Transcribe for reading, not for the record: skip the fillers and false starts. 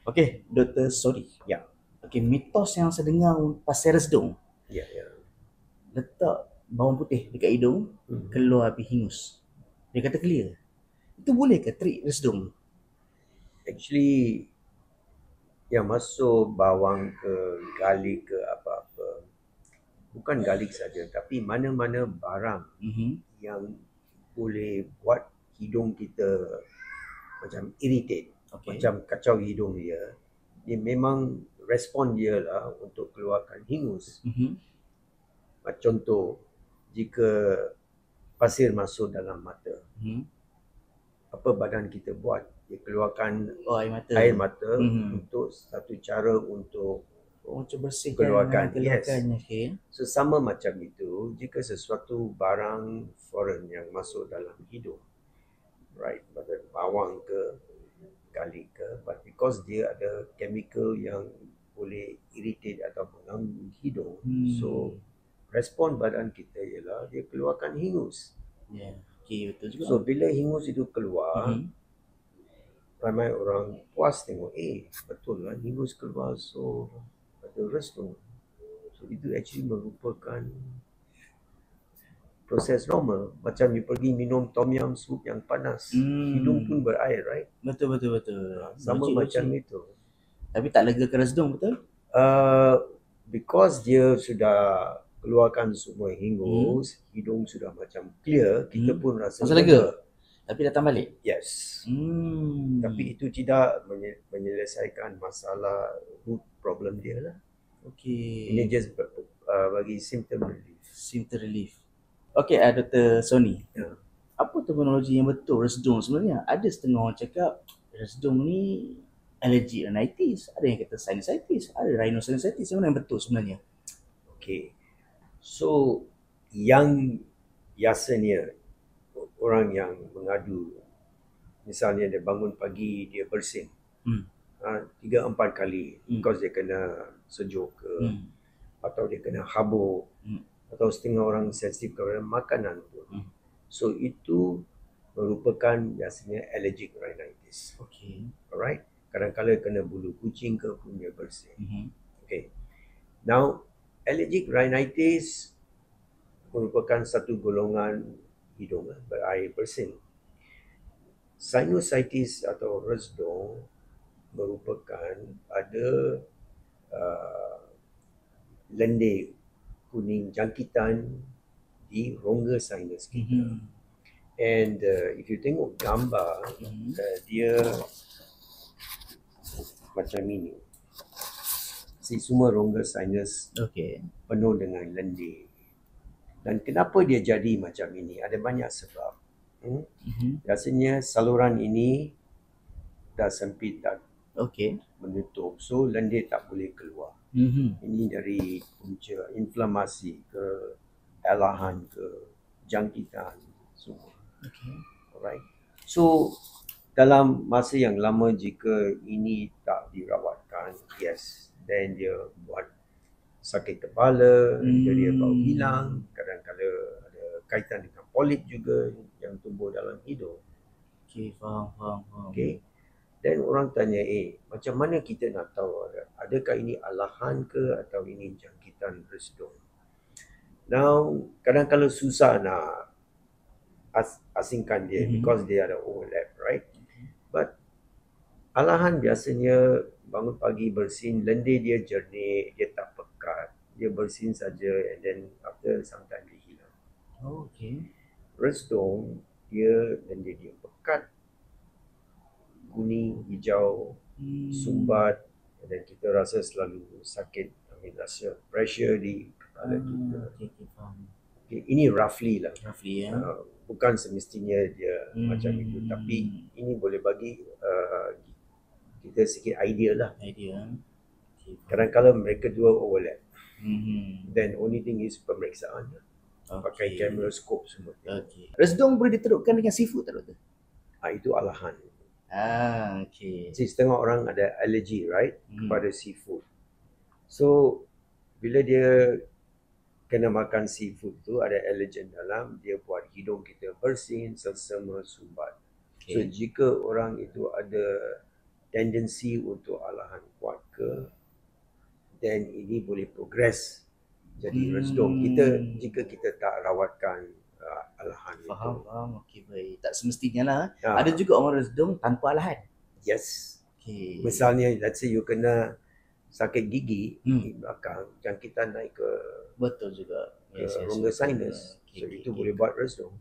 Okey, Dr. Sori. Ya, Okey, mitos yang saya dengar pasal resdung, ya, ya. letak bawang putih dekat hidung, Mhm. keluar api hingus. Dia kata clear. Itu boleh ke trik resdung? Actually, yang masuk bawang ke garlic ke apa-apa, bukan garlic saja, tapi mana-mana barang Mhm. yang boleh buat hidung kita macam irritate, Okey. macam kacau hidung dia, dia memang respon dia lah untuk keluarkan hingus. Mhm. Contoh, jika pasir masuk dalam mata, Mhm. apa badan kita buat? Dia keluarkan Oh, air mata. air mata Mhm. untuk satu cara untuk Oh, macam bersihkan keluarkan. Yes. keluarkannya. Okey. So sama macam itu, jika sesuatu barang foreign yang masuk dalam hidung, right, pada bawang ke, garlic ke, but because dia ada chemical yang boleh irritate atau mengganggu hidung, so respon badan kita ialah dia keluarkan hingus. Ya. Yeah. Okey, betul juga. So bila hingus itu keluar, Mhm. ramai orang puas tengok, betul lah hingus keluar, so ada restung. So itu actually merupakan proses normal. Macam you pergi minum tom yum soup yang panas, hidung pun berair, right? Betul, betul, betul. Sama Logik, macam logik. itu. Tapi tak lega ke resdung, betul? Uh, because dia sudah keluarkan semua hingus, hidung sudah macam clear, kita pun rasa Rasa lega. Tapi datang balik. Yes. Hmm. Tapi itu tidak menyelesaikan masalah root problem dia lah. Okey. Ini just bagi symptom relief. Symptom relief. Okey, Dr. Sony. Ya. Apa terminologi yang betul resdung sebenarnya? Ada setengah orang cakap resdung ni allergic rhinitis, ada yang kata sinusitis, ada rhinosinusitis. Yang mana yang betul sebenarnya? Okay. So, yang biasanya orang yang mengadu, misalnya dia bangun pagi, dia bersin 3-4 kali because dia kena sejuk ke, atau dia kena habuk, atau setengah orang sensitif kepada makanan pun. So itu merupakan biasanya allergic rhinitis. Okey. Alright? Kadang-kadang kena bulu kucing ke pun dia bersin. Okay. Now, allergic rhinitis merupakan satu golongan hidung berair bersin. Sinusitis atau resdung merupakan ada lendir kuning jangkitan di rongga sinus kita. And if you tengok gambar, dia macam ini. Semua rongga sinus penuh dengan lendir. Dan kenapa dia jadi macam ini? Ada banyak sebab. Biasanya saluran ini dah sempit, dah menutup. So lendir tak boleh keluar. Ini dari punca inflamasi ke, alahan ke, jangkitan semua. Alright. So dalam masa yang lama jika ini tak dirawatkan, yes, then dia buat sakit kepala, dia bau hilang, kadang-kadang ada kaitan dengan polip juga yang tumbuh dalam hidung. Okey, faham. Okay. Dan orang tanya, macam mana kita nak tahu adakah ini alahan ke atau ini jangkitan resdung? Now, kadang-kadang susah nak asingkan dia because dia ada overlap, right? But alahan biasanya bangun pagi bersin, lendir dia jernih, dia tak pekat, dia bersin saja and then after some time dia hilang. Okey. Resdung, dia lendir dia pekat, kuning, hijau, sumbat, dan kita rasa selalu sakit, rasa pressure di kepala kita. Okay, ini roughly lah. Bukan semestinya dia macam itu, tapi ini boleh bagi kita sikit idea lah. Kadang-kadang mereka dua overlap. Then only thing is pemeriksaan lah. Pakai kamera scope semua. Resdung boleh diterukkan dengan seafood tak, doktor? Itu alahan. Okey. Setengah orang ada allergy, right, kepada seafood. So bila dia kena makan seafood tu, ada allergen dalam, dia buat hidung kita bersin, selsema, sumbat. So jika orang itu ada tendensi untuk alahan kuat ke, then ini boleh progress jadi resdung kita jika kita tak rawatkan alahan Faham, itu. faham. Okey, baik. Tak semestinya lah. Ada juga orang resdung tanpa alahan. Yes. Okay. Misalnya, let's say you kena sakit gigi di belakang, jangkitan naik ke betul juga. rongga sinus. So itu boleh buat resdung.